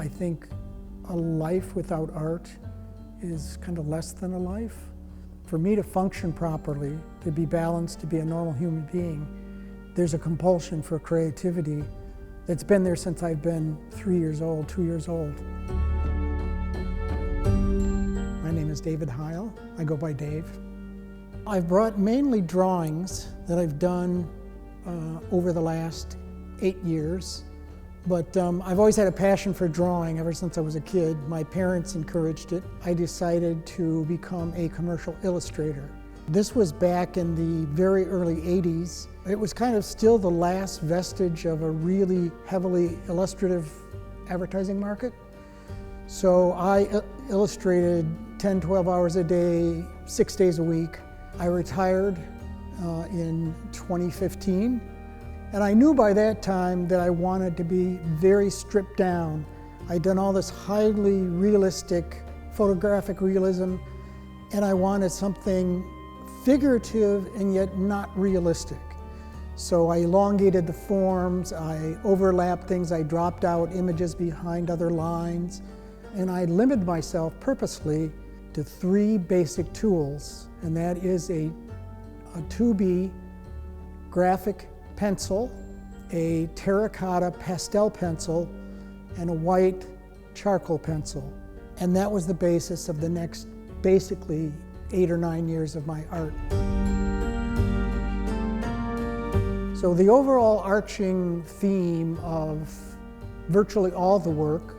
I think a life without art is kind of less than a life. For me to function properly, to be balanced, to be a normal human being, there's a compulsion for creativity that's been there since I've been 3 years old, 2 years old. My name is David Hile. I go by Dave. I've brought mainly drawings that I've done over the last 8 years. But I've always had a passion for drawing ever since I was a kid. My parents encouraged it. I decided to become a commercial illustrator. This was back in the very early 80s. It was kind of still the last vestige of a really heavily illustrative advertising market. So I illustrated 10, 12 hours a day, 6 days a week. I retired in 2015. And I knew by that time that I wanted to be very stripped down. I'd done all this highly realistic photographic realism, and I wanted something figurative and yet not realistic. So I elongated the forms, I overlapped things, I dropped out images behind other lines, and I limited myself purposely to 3 basic tools, and that is a 2B graphic pencil, a terracotta pastel pencil, and a white charcoal pencil. And that was the basis of the next, basically, 8 or 9 years of my art. So the overall arching theme of virtually all the work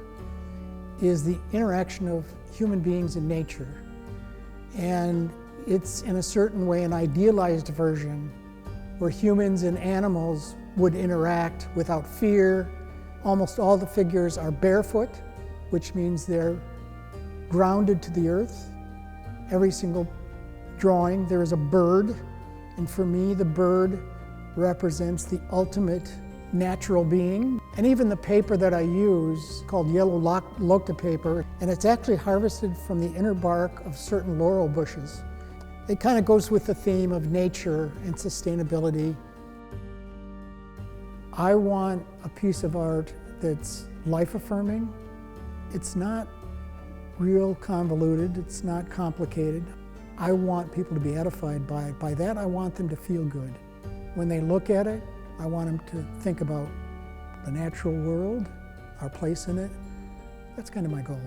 is the interaction of human beings and nature. And it's, in a certain way, an idealized version where humans and animals would interact without fear. Almost all the figures are barefoot, which means they're grounded to the earth. Every single drawing, there is a bird, and for me, the bird represents the ultimate natural being. And even the paper that I use, called yellow loca paper, and it's actually harvested from the inner bark of certain laurel bushes. It kind of goes with the theme of nature and sustainability. I want a piece of art that's life-affirming. It's not real convoluted, it's not complicated. I want people to be edified by it. By that, I want them to feel good. When they look at it, I want them to think about the natural world, our place in it. That's kind of my goal.